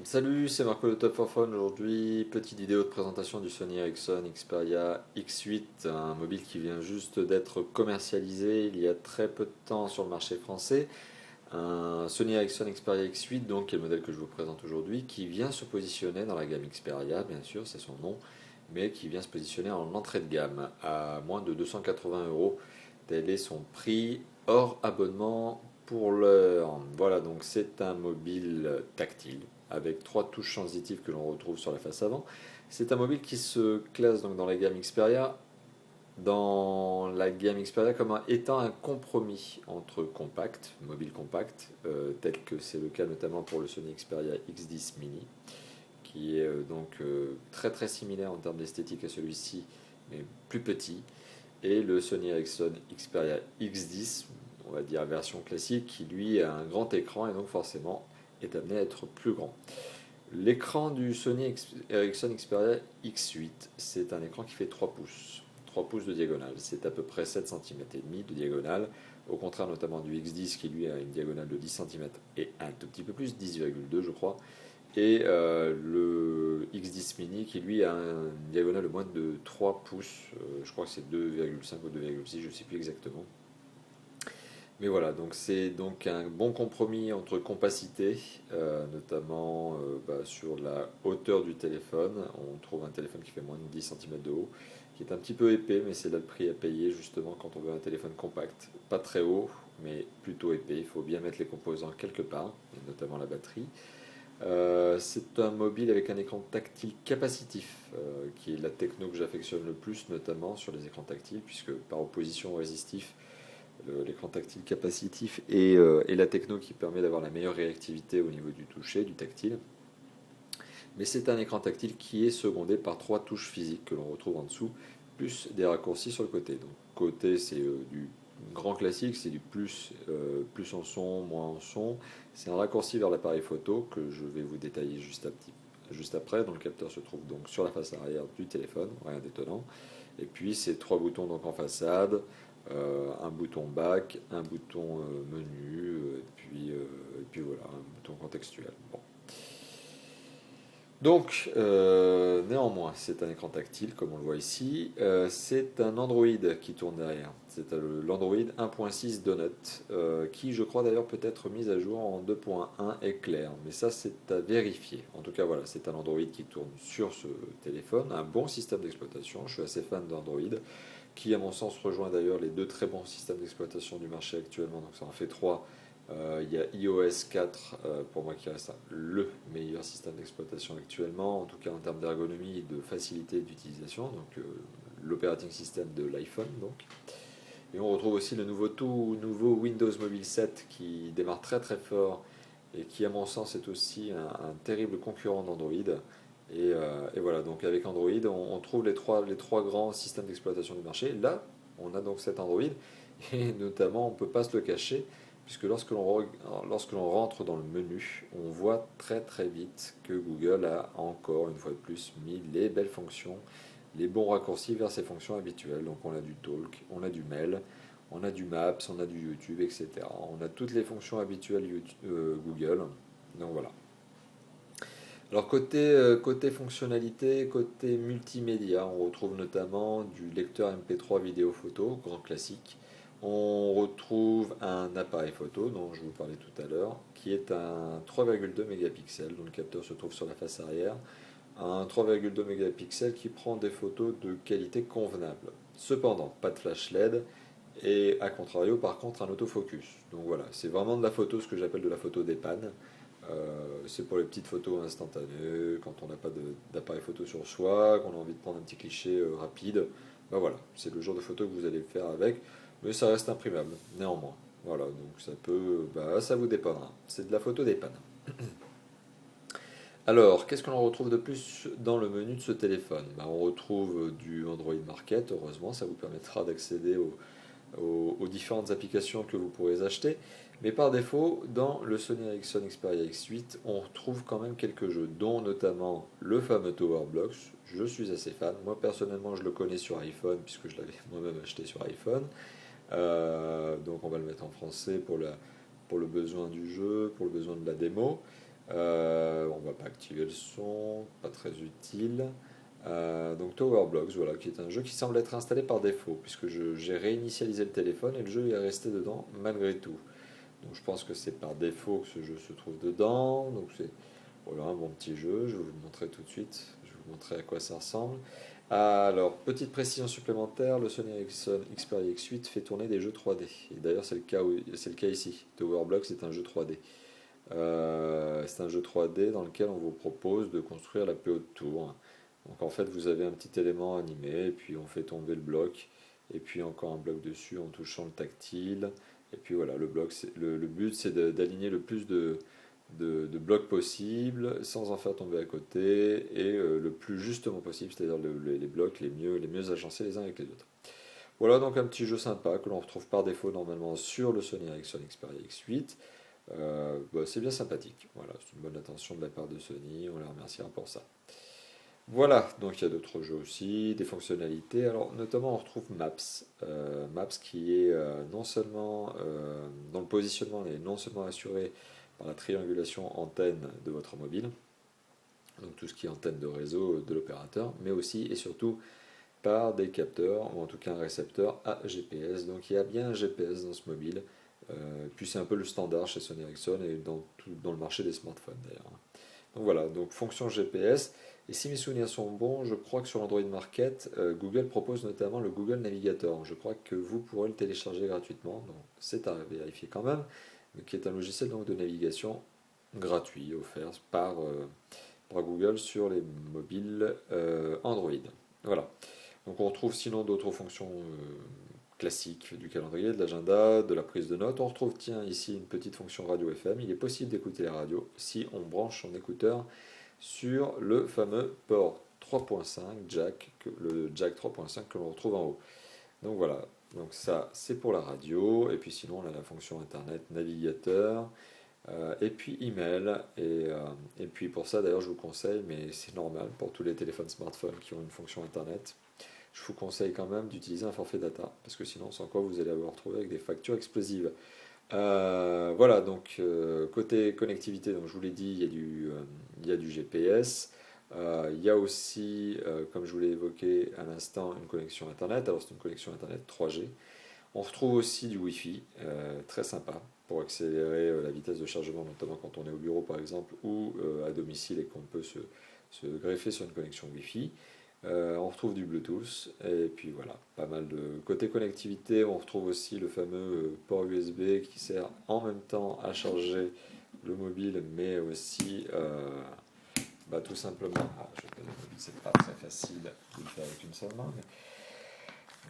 Salut, c'est Marco de Top for Fun. Aujourd'hui, petite vidéo de présentation du Sony Ericsson Xperia X8, un mobile qui vient juste d'être commercialisé il y a très peu de temps sur le marché français. Un Sony Ericsson Xperia X8, donc, qui est le modèle que je vous présente aujourd'hui, qui vient se positionner dans la gamme Xperia, bien sûr, c'est son nom, mais qui vient se positionner en entrée de gamme à moins de 280 euros. Tel est son prix hors abonnement pour l'heure. Voilà, donc c'est un mobile tactile avec trois touches sensitives que l'on retrouve sur la face avant. C'est un mobile qui se classe donc dans la gamme Xperia comme étant un compromis entre compact, mobile compact, tel que c'est le cas notamment pour le Sony Xperia X10 Mini, qui est très très similaire en termes d'esthétique à celui-ci, mais plus petit, et le Sony Ericsson Xperia X10, on va dire version classique, qui lui a un grand écran et donc forcément est amené à être plus grand. L'écran du Sony Ericsson Xperia X8, c'est un écran qui fait 3 pouces. 3 pouces de diagonale, c'est à peu près 7,5 cm de diagonale, au contraire notamment du X10 qui lui a une diagonale de 10 cm et un tout petit peu plus, 10,2 je crois, et le X10 Mini qui lui a une diagonale de moins de 3 pouces, je crois que c'est 2,5 ou 2,6, je ne sais plus exactement. Mais voilà, donc c'est donc un bon compromis entre compacité, notamment sur la hauteur du téléphone. On trouve un téléphone qui fait moins de 10 cm de haut, qui est un petit peu épais, mais c'est là le prix à payer justement quand on veut un téléphone compact. Pas très haut, mais plutôt épais. Il faut bien mettre les composants quelque part, et notamment la batterie. C'est un mobile avec un écran tactile capacitif, qui est la techno que j'affectionne le plus, notamment sur les écrans tactiles, puisque par opposition au résistif, l'écran tactile capacitif est la techno qui permet d'avoir la meilleure réactivité au niveau du toucher, du tactile. Mais c'est un écran tactile qui est secondé par trois touches physiques que l'on retrouve en dessous, plus des raccourcis sur le côté. Donc côté c'est du grand classique, c'est du plus en son, moins en son. C'est un raccourci vers l'appareil photo que je vais vous détailler juste après, dont le capteur se trouve donc sur la face arrière du téléphone, rien d'étonnant. Et puis ces trois boutons donc en façade, un bouton back, un bouton menu, et puis voilà, un bouton contextuel. Bon. Donc, néanmoins, c'est un écran tactile, comme on le voit ici. C'est un Android qui tourne derrière. C'est l'Android 1.6 Donut, qui, je crois d'ailleurs, peut être mis à jour en 2.1 Éclair. Mais ça, c'est à vérifier. En tout cas, voilà, c'est un Android qui tourne sur ce téléphone. Un bon système d'exploitation. Je suis assez fan d'Android, qui, à mon sens, rejoint d'ailleurs les deux très bons systèmes d'exploitation du marché actuellement. Donc, ça en fait trois. Il y a iOS 4, pour moi qui reste le meilleur système d'exploitation actuellement, en tout cas en termes d'ergonomie et de facilité d'utilisation, donc l'operating system de l'iPhone. Donc. Et on retrouve aussi le tout nouveau Windows Mobile 7 qui démarre très très fort et qui à mon sens est aussi un terrible concurrent d'Android. Et voilà, donc avec Android, on trouve les trois grands systèmes d'exploitation du marché. Là, on a donc cet Android, et notamment, on ne peut pas se le cacher, puisque lorsque l'on rentre dans le menu, on voit très très vite que Google a encore une fois de plus mis les belles fonctions, les bons raccourcis vers ses fonctions habituelles. Donc on a du Talk, on a du Mail, on a du Maps, on a du YouTube, etc. On a toutes les fonctions habituelles Google. Donc voilà. Alors côté fonctionnalité, côté multimédia, on retrouve notamment du lecteur MP3 vidéo photo, grand classique. On retrouve un appareil photo dont je vous parlais tout à l'heure, qui est un 3,2 mégapixels, dont le capteur se trouve sur la face arrière. Un 3,2 mégapixels qui prend des photos de qualité convenable. Cependant, pas de flash LED et à contrario, par contre, un autofocus. Donc voilà, c'est vraiment de la photo, ce que j'appelle de la photo des pannes. C'est pour les petites photos instantanées, quand on n'a pas d'appareil photo sur soi, qu'on a envie de prendre un petit cliché rapide. Ben voilà, c'est le genre de photo que vous allez faire avec, mais ça reste imprimable, néanmoins. Voilà, donc ça vous dépannera. C'est de la photo des pannes. Alors, qu'est-ce qu'on retrouve de plus dans le menu de ce téléphone? Ben, on retrouve du Android Market, heureusement, ça vous permettra d'accéder aux différentes applications que vous pourrez acheter. Mais par défaut, dans le Sony Ericsson Xperia X8, on retrouve quand même quelques jeux, dont notamment le fameux Tower Blocks. Je suis assez fan. Moi, personnellement, je le connais sur iPhone, puisque je l'avais moi-même acheté sur iPhone. Donc, on va le mettre en français pour le besoin du jeu, pour le besoin de la démo. va pas activer le son, pas très utile. Donc Tower Blocks, voilà, qui est un jeu qui semble être installé par défaut, puisque j'ai réinitialisé le téléphone et le jeu est resté dedans malgré tout. Donc je pense que c'est par défaut que ce jeu se trouve dedans. Donc c'est voilà, un bon petit jeu, je vais vous le montrer tout de suite, je vais vous montrer à quoi ça ressemble. Alors, petite précision supplémentaire, le Sony Ericsson Xperia X8 fait tourner des jeux 3D. Et d'ailleurs, c'est le cas ici. Tower Blocks est un jeu 3D. C'est un jeu 3D dans lequel on vous propose de construire la plus haute tour. Donc en fait, vous avez un petit élément animé, et puis on fait tomber le bloc, et puis encore un bloc dessus en touchant le tactile. Et puis voilà, le but c'est d'aligner le plus de blocs possible sans en faire tomber à côté et le plus justement possible, c'est-à-dire les blocs les mieux agencés les uns avec les autres. Voilà donc un petit jeu sympa que l'on retrouve par défaut normalement sur le Sony Ericsson Xperia X8. C'est bien sympathique. Voilà, c'est une bonne attention de la part de Sony, on les remerciera pour ça. Voilà, donc il y a d'autres jeux aussi, des fonctionnalités. Alors notamment on retrouve Maps, Maps qui est non seulement dans le positionnement est non seulement assuré par la triangulation antenne de votre mobile, donc tout ce qui est antenne de réseau de l'opérateur, mais aussi et surtout par des capteurs, ou en tout cas un récepteur à GPS. Donc il y a bien un GPS dans ce mobile, puis c'est un peu le standard chez Sony Ericsson et dans le marché des smartphones d'ailleurs. Donc voilà, donc fonction GPS. Et si mes souvenirs sont bons, je crois que sur l'Android Market, Google propose notamment le Google Navigator. Je crois que vous pourrez le télécharger gratuitement, donc c'est à vérifier quand même, mais qui est un logiciel donc, de navigation gratuit offert par Google sur les mobiles Android. Voilà. Donc on retrouve sinon d'autres fonctions classiques du calendrier, de l'agenda, de la prise de notes. On retrouve tiens ici une petite fonction radio FM. Il est possible d'écouter la radio si on branche son écouteur sur le fameux port 3.5 jack, le jack 3.5 que l'on retrouve en haut. Donc voilà, donc ça c'est pour la radio, et puis sinon on a la fonction internet, navigateur, et puis email, et puis pour ça d'ailleurs je vous conseille, mais c'est normal pour tous les téléphones smartphones qui ont une fonction internet, je vous conseille quand même d'utiliser un forfait data, parce que sinon sans quoi vous allez vous retrouver avec des factures explosives. Voilà, donc côté connectivité, donc je vous l'ai dit, il y a du GPS. Il y a aussi, comme je vous l'ai évoqué à l'instant, une connexion Internet. Alors c'est une connexion Internet 3G. On retrouve aussi du Wi-Fi, très sympa, pour accélérer la vitesse de chargement, notamment quand on est au bureau par exemple, ou à domicile et qu'on peut se greffer sur une connexion Wi-Fi. On retrouve du Bluetooth, et puis voilà, pas mal de... Côté connectivité, on retrouve aussi le fameux port USB qui sert en même temps à charger le mobile, mais aussi tout simplement... c'est pas très facile de le faire avec une seule main, mais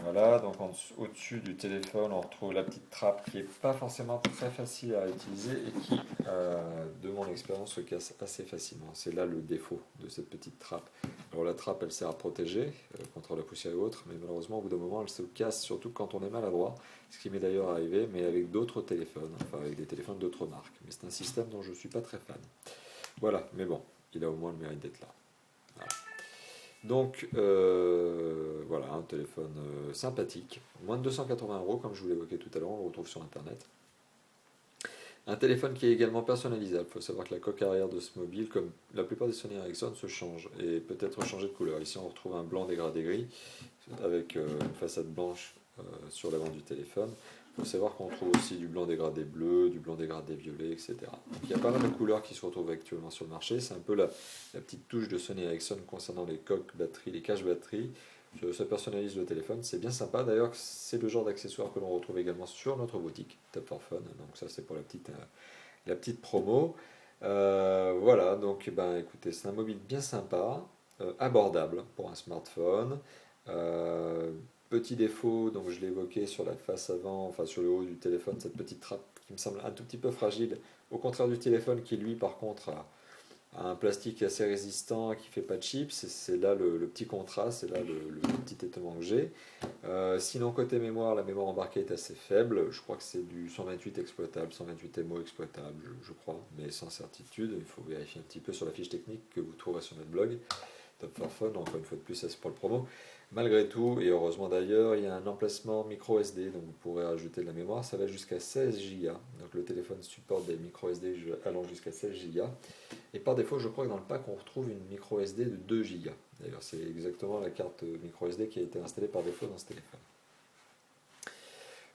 voilà, donc au-dessus du téléphone, on retrouve la petite trappe qui n'est pas forcément très facile à utiliser et qui, de mon expérience, se casse assez facilement. C'est là le défaut de cette petite trappe. Alors la trappe, elle sert à protéger contre la poussière et autres, mais malheureusement, au bout d'un moment, elle se casse, surtout quand on est maladroit, ce qui m'est d'ailleurs arrivé, mais avec d'autres téléphones, enfin avec des téléphones d'autres marques. Mais c'est un système dont je ne suis pas très fan. Voilà, mais bon, il a au moins le mérite d'être là. Voilà. Donc voilà, un téléphone sympathique, moins de 280 € comme je vous l'évoquais tout à l'heure, on le retrouve sur internet. Un téléphone qui est également personnalisable, il faut savoir que la coque arrière de ce mobile, comme la plupart des Sony Ericsson, se change et peut être changée de couleur. Ici on retrouve un blanc dégradé gris avec une façade blanche sur l'avant du téléphone. Il faut savoir qu'on trouve aussi du blanc dégradé bleu, du blanc dégradé violet, etc. Donc, il y a pas mal de couleurs qui se retrouvent actuellement sur le marché. C'est un peu la petite touche de Sony Ericsson concernant les coques batterie, les caches batterie. Ça personnalise le téléphone, c'est bien sympa. D'ailleurs, c'est le genre d'accessoire que l'on retrouve également sur notre boutique Tap for Fun. Donc ça, c'est pour la petite promo. Voilà, donc écoutez, c'est un mobile bien sympa, abordable pour un smartphone. Euh, Petit défaut, donc je l'ai évoqué sur la face avant, enfin sur le haut du téléphone, cette petite trappe qui me semble un tout petit peu fragile, au contraire du téléphone qui lui par contre a un plastique assez résistant qui fait pas de chips, c'est là le petit contraste, c'est là le petit étonnement que j'ai. Sinon côté mémoire, la mémoire embarquée est assez faible, je crois que c'est du 128 exploitable, 128 MO exploitable, je crois, mais sans certitude, il faut vérifier un petit peu sur la fiche technique que vous trouverez sur notre blog. Top for Fun, encore une fois de plus, ça c'est pour le promo. Malgré tout, et heureusement d'ailleurs, il y a un emplacement micro SD, donc vous pourrez rajouter de la mémoire, ça va jusqu'à 16 Go. Donc le téléphone supporte des micro SD allant jusqu'à 16 Go. Et par défaut, je crois que dans le pack, on retrouve une micro SD de 2 Go. D'ailleurs, c'est exactement la carte micro SD qui a été installée par défaut dans ce téléphone.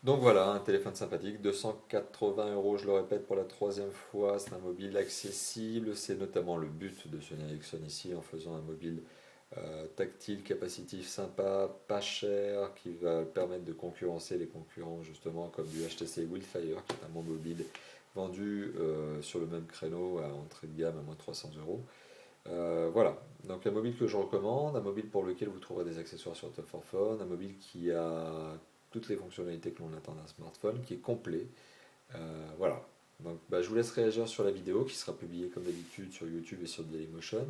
Donc voilà, un téléphone sympathique, 280 €, je le répète pour la troisième fois, c'est un mobile accessible, c'est notamment le but de Sony Ericsson ici en faisant un mobile tactile, capacitif, sympa, pas cher, qui va permettre de concurrencer les concurrents justement comme du HTC Wildfire, qui est un bon mobile vendu sur le même créneau à entrée de gamme à moins de 300 €. Voilà, donc un mobile que je recommande, un mobile pour lequel vous trouverez des accessoires sur Top for Phone, un mobile qui a toutes les fonctionnalités que l'on attend d'un smartphone, qui est complet. Voilà, donc je vous laisse réagir sur la vidéo qui sera publiée comme d'habitude sur YouTube et sur Dailymotion.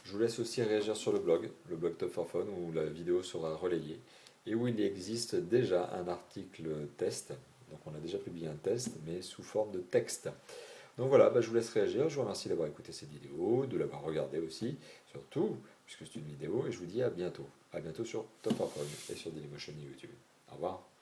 Je vous laisse aussi réagir sur le blog Top for Phone où la vidéo sera relayée et où il existe déjà un article test. Donc on a déjà publié un test mais sous forme de texte. Donc voilà, je vous laisse réagir. Je vous remercie d'avoir écouté cette vidéo, de l'avoir regardée aussi, surtout, puisque c'est une vidéo, et je vous dis à bientôt. À bientôt sur Top for Phone et sur Dailymotion et YouTube. Au revoir.